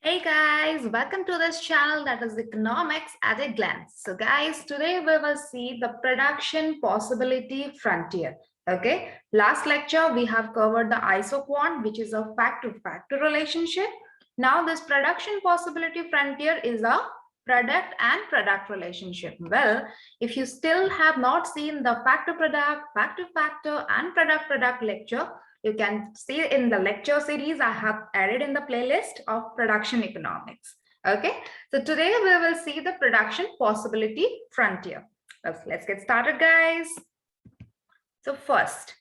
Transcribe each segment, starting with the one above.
Hey guys, welcome to this channel that is Economics at a Glance. So guys, today we will see the production possibility frontier. Okay, last lecture we have covered the isoquant, which is a factor-factor relationship. Now this production possibility frontier is a product and product relationship. Well, if you still have not seen the factor-product, factor-factor and product-product lecture, you can see in the lecture series I have added in the playlist of production economics. Okay, so today we will see the production possibility frontier. Let's get started, guys. So first,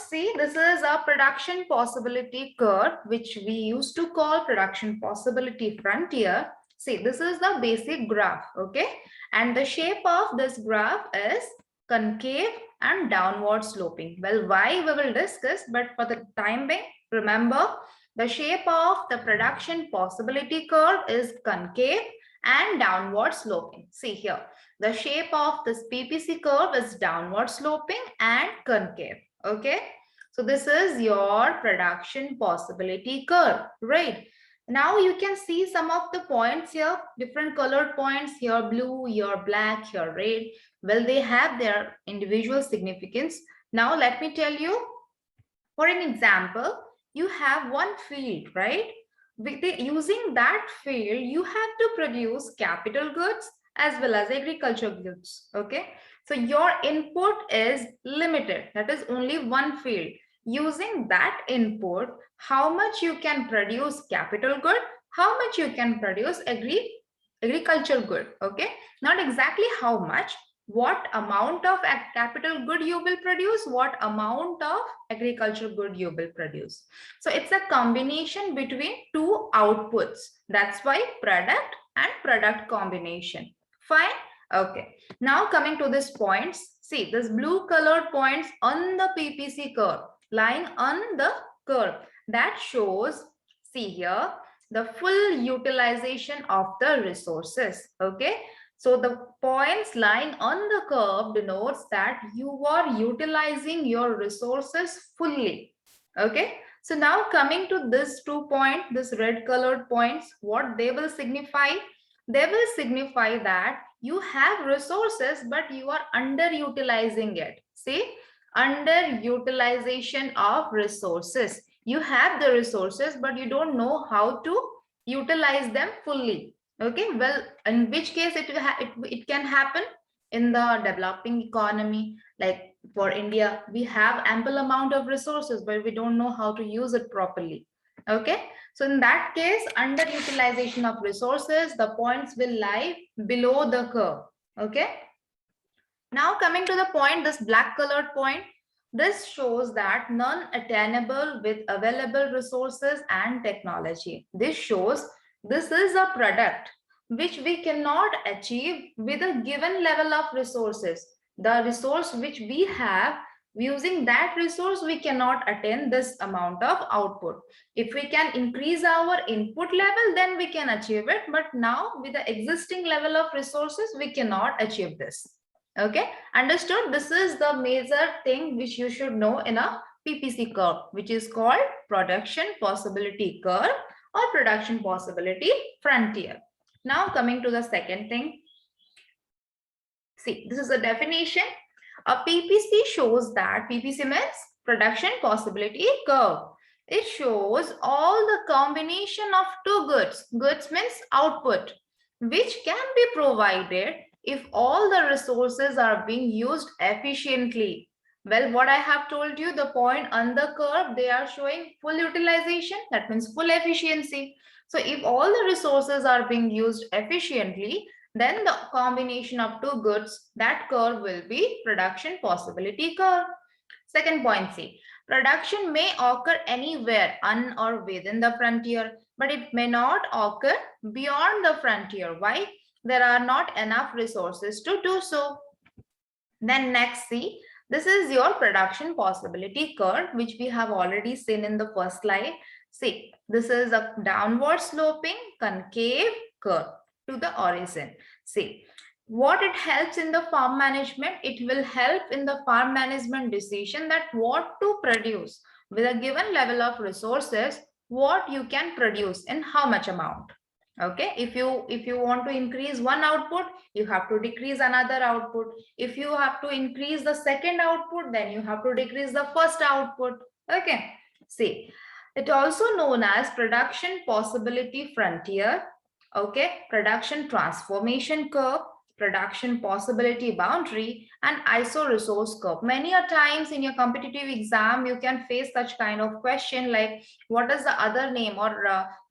see, this is a production possibility curve, which we used to call production possibility frontier. See, this is the basic graph, okay? And the shape of this graph is concave and downward sloping. Well, why we will discuss, but for the time being, remember the shape of the production possibility curve is concave and downward sloping. See here, the shape of this PPC curve is downward sloping and concave. Okay, so this is your production possibility curve, right? Now you can see some of the points here, different colored points here, blue, here black, here red. Well, they have their individual significance. Now let me tell you, for an example, you have one field, right? Using that field, you have to produce capital goods as well as agricultural goods, okay? So your input is limited, that is only one field. Using that input, how much you can produce capital good, how much you can produce agricultural good, okay? Not exactly how much, what amount of capital good you will produce, what amount of agricultural good you will produce. So it's a combination between two outputs. That's why product and product combination. Fine. Okay. Now coming to this points. See, this blue colored points on the PPC curve, lying on the curve, that shows, see here, the full utilization of the resources. Okay. So the points lying on the curve denotes that you are utilizing your resources fully. Okay. So now coming to this 2 point, this red colored points, what they will signify? They will signify that you have resources, but you are underutilizing it. See, underutilization of resources. You have the resources, but you don't know how to utilize them fully. Okay, well, in which case it can happen in the developing economy. Like for India, we have ample amount of resources, but we don't know how to use it properly. Okay, so in that case, underutilization of resources, the points will lie below the curve. Okay, now coming to the point, this black colored point, this shows that non-attainable with available resources and technology. This shows this is a product which we cannot achieve with a given level of resources. The resource which we have, using that resource, we cannot attain this amount of output. If we can increase our input level, then we can achieve it. But now with the existing level of resources, we cannot achieve this. Okay, understood? This is the major thing which you should know in a PPC curve, which is called production possibility curve or production possibility frontier. Now coming to the second thing. See, this is a definition. A PPC shows that PPC means production possibility curve. It shows all the combination of two goods. Goods means output, which can be provided if all the resources are being used efficiently. Well, what I have told you, the point on the curve, they are showing full utilization. That means full efficiency. So if all the resources are being used efficiently, then the combination of two goods, that curve will be production possibility curve. Second point, C. Production may occur anywhere on or within the frontier, but it may not occur beyond the frontier. Why? There are not enough resources to do so. Then next, see, this is your production possibility curve, which we have already seen in the first slide. See, this is a downward sloping concave curve to the origin. See, what it helps in the farm management, it will help in the farm management decision that what to produce with a given level of resources, what you can produce in how much amount. Okay, if you want to increase one output, you have to decrease another output. If you have to increase the second output, then you have to decrease the first output. Okay, see, it also known as production possibility frontier, okay, production transformation curve, production possibility boundary, and iso resource curve. Many a times in your competitive exam you can face such kind of question like what is the other name, or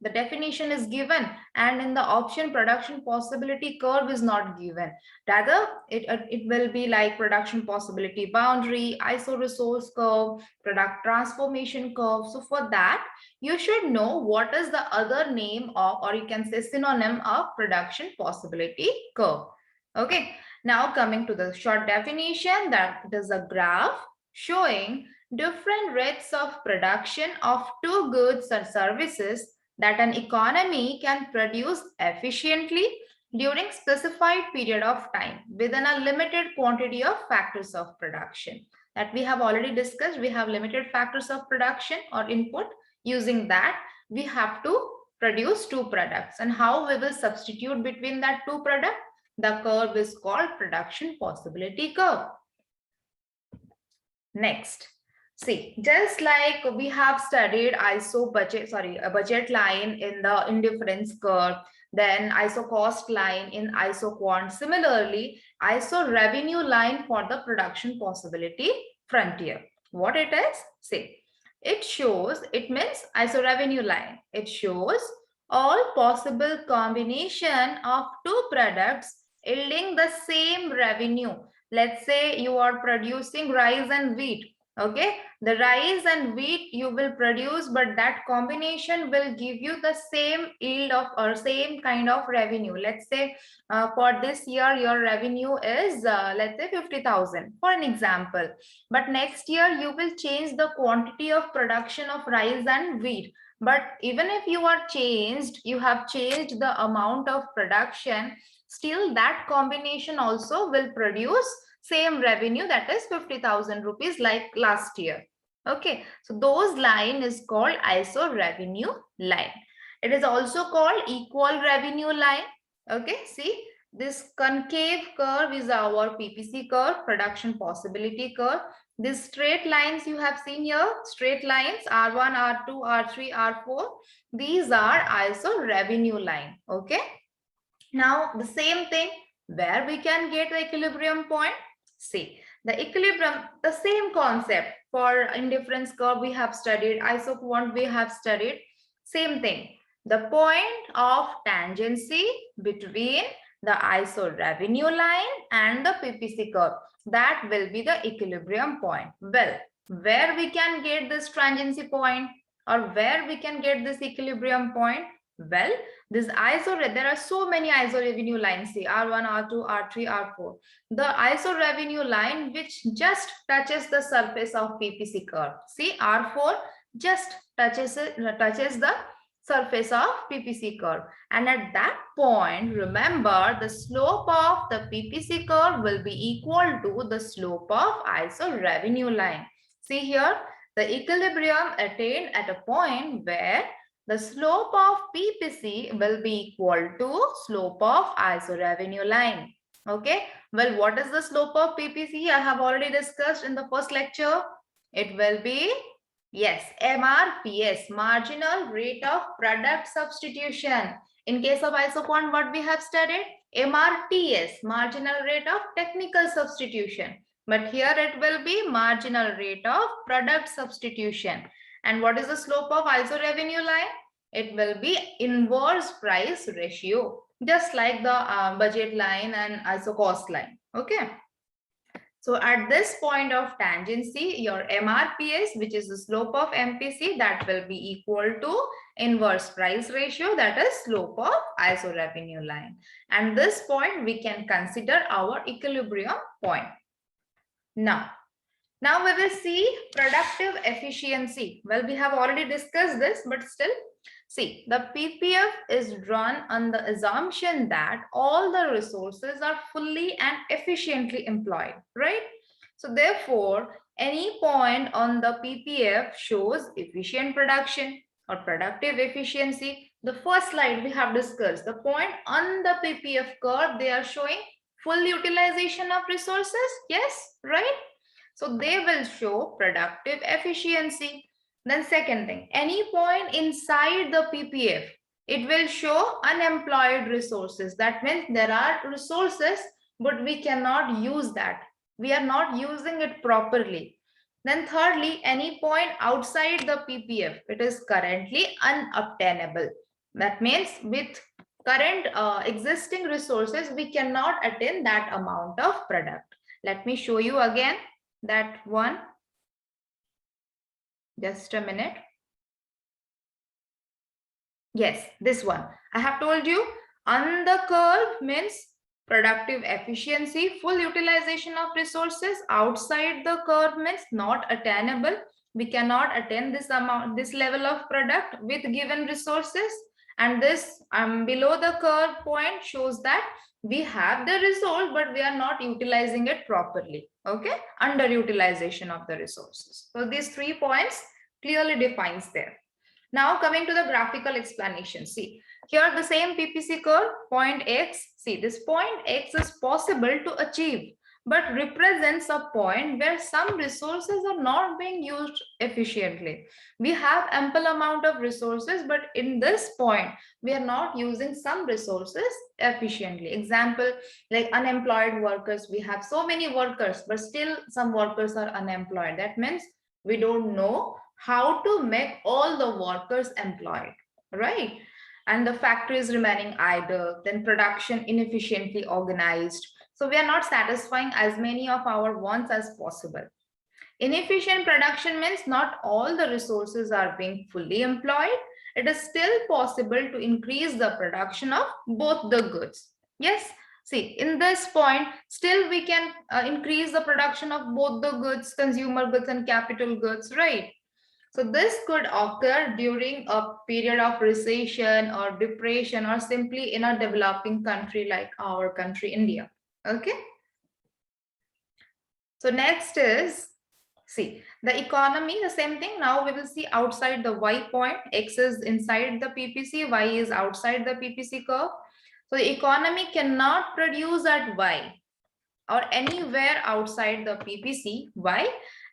the definition is given and in the option production possibility curve is not given. Rather it will be like production possibility boundary, iso resource curve, product transformation curve. So for that you should know what is the other name of, or you can say synonym of, production possibility curve. Okay, now coming to the short definition, that it is a graph showing different rates of production of two goods or services that an economy can produce efficiently during specified period of time within a limited quantity of factors of production. That we have already discussed. We have limited factors of production or input. Using that, we have to produce two products, and how we will substitute between that two products. The curve is called production possibility curve. Next, see, just like we have studied ISO budget, a budget line in the indifference curve, then ISO cost line in ISO quant. Similarly, ISO revenue line for the production possibility frontier. What it is? See, it shows, it means ISO revenue line. It shows all possible combination of two products yielding the same revenue. Let's say you are producing rice and wheat. Okay, the rice and wheat you will produce, but that combination will give you the same yield of, or same kind of revenue. Let's say for this year your revenue is let's say 50,000 for an example, but next year you will change the quantity of production of rice and wheat. But even if you have changed the amount of production, still that combination also will produce same revenue, that is 50,000 rupees like last year. Okay, so those line is called ISO revenue line. It is also called equal revenue line. Okay, see, this concave curve is our PPC curve, production possibility curve. These straight lines you have seen here, straight lines R1, R2, R3, R4, these are ISO revenue line. Okay, now the same thing, where we can get the equilibrium point. See, the equilibrium, the same concept for indifference curve we have studied, iso quant we have studied, same thing. The point of tangency between the iso revenue line and the PPC curve, that will be the equilibrium point. Well, where we can get this tangency point, or where we can get this equilibrium point? Well, this ISO, there are so many ISO revenue lines, see R1, R2, R3, R4. The ISO revenue line which just touches the surface of PPC curve. See, R4 just touches the surface of PPC curve. And at that point, remember, the slope of the PPC curve will be equal to the slope of ISO revenue line. See here, the equilibrium attained at a point where the slope of PPC will be equal to slope of ISO revenue line. Okay, well, what is the slope of PPC? I have already discussed in the first lecture. It will be, yes, MRPS, marginal rate of product substitution. In case of ISO quant, what we have studied? MRTS, marginal rate of technical substitution. But here it will be marginal rate of product substitution. And what is the slope of ISO revenue line? It will be inverse price ratio, just like the budget line and ISO cost line. Okay. So at this point of tangency, your MRPS, which is the slope of MPC, that will be equal to inverse price ratio, that is slope of ISO revenue line. And this point we can consider our equilibrium point. Now we will see productive efficiency. Well, we have already discussed this, but still, see, the PPF is drawn on the assumption that all the resources are fully and efficiently employed, right? So therefore, any point on the PPF shows efficient production. or productive efficiency. The first slide we have discussed, the point on the PPF curve, they are showing full utilization of resources. Yes, right? So they will show productive efficiency. Then second thing, any point inside the PPF, it will show unemployed resources. That means there are resources, but we cannot use that. We are not using it properly. Then thirdly, any point outside the PPF, it is currently unobtainable. That means with current existing resources, we cannot attain that amount of product. Let me show you again that one. Just a minute. Yes, this one. I have told you on the curve means productive efficiency, full utilization of resources. Outside the curve means not attainable. We cannot attain this amount, this level of product with given resources. And this below the curve point shows that we have the resource, but we are not utilizing it properly. Okay, underutilization of the resources. So these 3 points clearly defines there. Now coming to the graphical explanation. See, here the same PPC curve, point X. See, this point X is possible to achieve, but represents a point where some resources are not being used efficiently. We have ample amount of resources, but in this point, we are not using some resources efficiently. Example, like unemployed workers. We have so many workers, but still some workers are unemployed. That means we don't know how to make all the workers employed, right? And the factories remaining idle, then production inefficiently organized. So we are not satisfying as many of our wants as possible. Inefficient production means not all the resources are being fully employed. It is still possible to increase the production of both the goods. Yes, see, in this point, still we can increase the production of both the goods, consumer goods and capital goods, right? So this could occur during a period of recession or depression or simply in a developing country like our country, India. Okay. So next is, see, the economy, the same thing. Now we will see outside the Y point, X is inside the PPC, Y is outside the PPC curve. So the economy cannot produce at Y or anywhere outside the PPC. Why?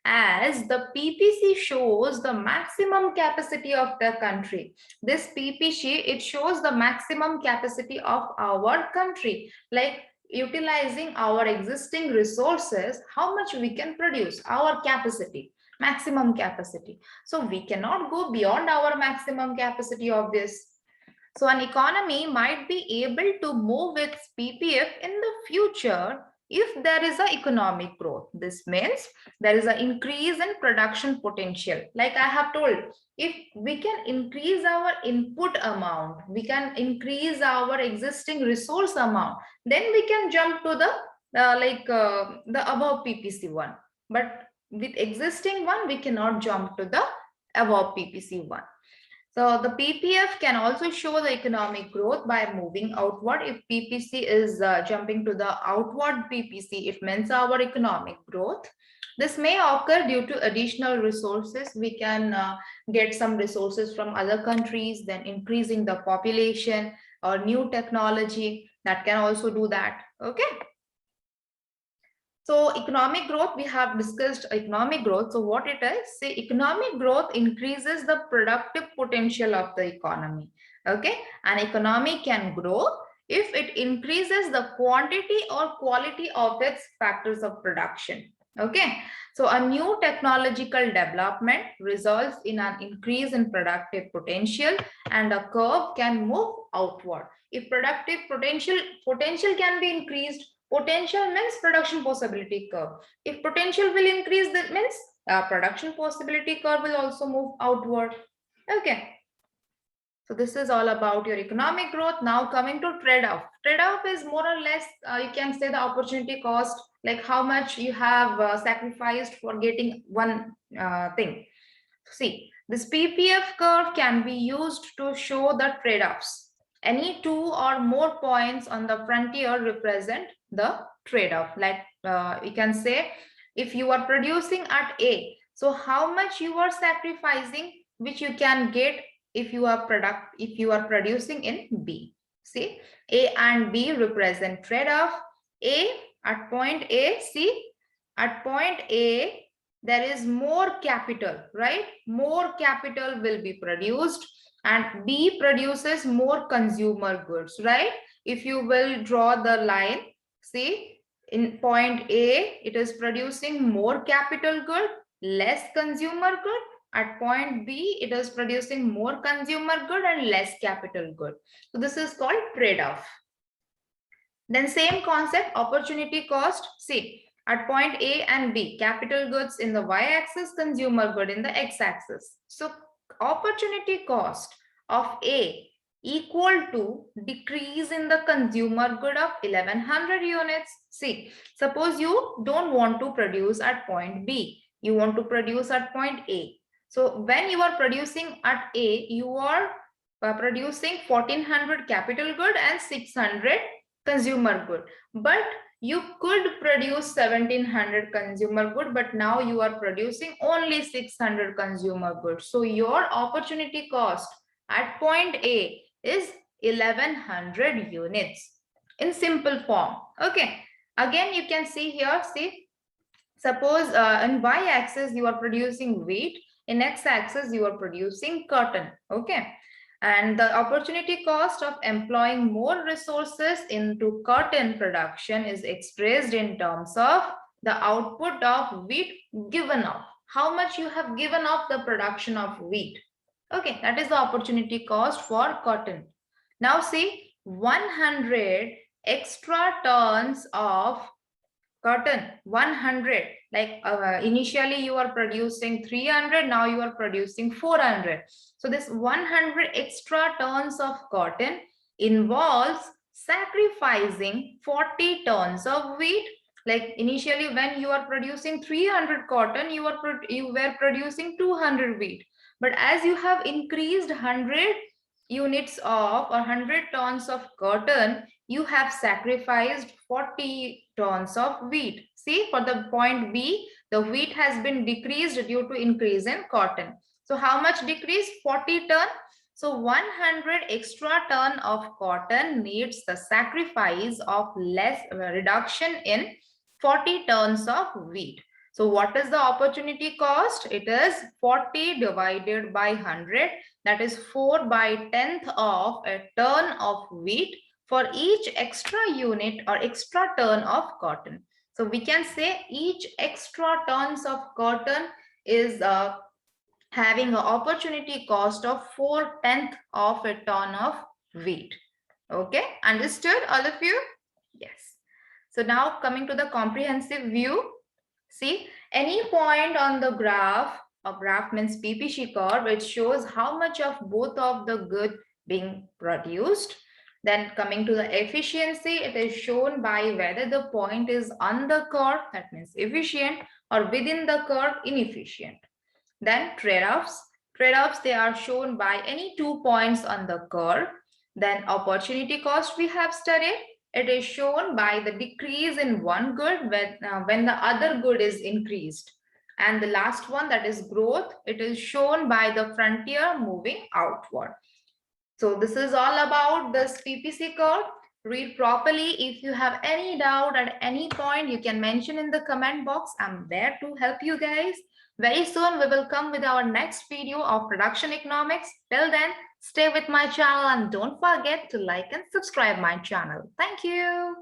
As the PPC shows the maximum capacity of the country. This PPC, it shows the maximum capacity of our country, like utilizing our existing resources, how much we can produce, our capacity, maximum capacity. So we cannot go beyond our maximum capacity of this. So an economy might be able to move its PPF in the future if there is an economic growth. This means there is an increase in production potential. Like I have told, if we can increase our input amount, we can increase our existing resource amount, then we can jump to the the above PPC one. But with existing one, we cannot jump to the above PPC one. So the PPF can also show the economic growth by moving outward. If PPC is jumping to the outward PPC, it means our economic growth. This may occur due to additional resources. We can get some resources from other countries, then increasing the population or new technology that can also do that. Okay. So economic growth, we have discussed economic growth. So what it is, say economic growth increases the productive potential of the economy. Okay, an economy can grow if it increases the quantity or quality of its factors of production. Okay, so a new technological development results in an increase in productive potential and a curve can move outward. If productive potential can be increased, potential means production possibility curve. If potential will increase, that means production possibility curve will also move outward. Okay. So this is all about your economic growth. Now coming to trade-off. Trade-off is more or less, you can say the opportunity cost, like how much you have sacrificed for getting one thing. See, this PPF curve can be used to show the trade-offs. Any two or more points on the frontier represent the trade-off. Like you can say, if you are producing at A, so how much you are sacrificing, which you can get if you are producing in B. See, A and B represent trade-off. A at point A, see, at point A, there is more capital, right? More capital will be produced, and B produces more consumer goods, right? If you will draw the line, see, in point A, it is producing more capital good, less consumer good. At point B, it is producing more consumer good and less capital good. So this is called trade-off. Then same concept, opportunity cost. See, at point A and B, capital goods in the y-axis, consumer good in the x-axis. So opportunity cost of A equal to decrease in the consumer good of 1100 units. See, suppose you don't want to produce at point B, you want to produce at point A. So when you are producing at A, you are producing 1400 capital good and 600 consumer good, but you could produce 1700 consumer good, but now you are producing only 600 consumer goods. So your opportunity cost at point A is 1100 units in simple form. Okay, again you can see here, see, suppose in y-axis you are producing wheat, in x-axis you are producing cotton. Okay, and the opportunity cost of employing more resources into cotton production is expressed in terms of the output of wheat given off. How much you have given off the production of wheat. Okay, that is the opportunity cost for cotton. Now see, 100 extra tons of cotton, 100, like initially you are producing 300, now you are producing 400. So this 100 extra tons of cotton involves sacrificing 40 tons of wheat. Like initially when you are producing 300 cotton, you were producing 200 wheat, but as you have increased 100 units of or 100 tons of cotton, you have sacrificed 40 tons of wheat. See, for the point B, the wheat has been decreased due to increase in cotton. So how much decrease? 40 ton. So 100 extra ton of cotton needs the sacrifice of less reduction in 40 tons of wheat. So what is the opportunity cost? It is 40 divided by 100. That is 4/10 of a ton of wheat for each extra unit or extra ton of cotton. So we can say each extra tons of cotton is having an opportunity cost of 4/10 of a ton of wheat. Okay, understood all of you? Yes. So now coming to the comprehensive view. See, any point on the graph, a graph means PPC curve, which shows how much of both of the good being produced. Then coming to the efficiency, it is shown by whether the point is on the curve, that means efficient, or within the curve, inefficient. Then trade-offs. Trade-offs, they are shown by any 2 points on the curve. Then opportunity cost we have studied. It is shown by the decrease in one good when the other good is increased. And the last one, that is growth, it is shown by the frontier moving outward. So this is all about this PPC curve. Read properly. If you have any doubt at any point, you can mention in the comment box. I'm there to help you guys. Very soon we will come with our next video of production economics. Till then, stay with my channel and don't forget to like and subscribe my channel. Thank you.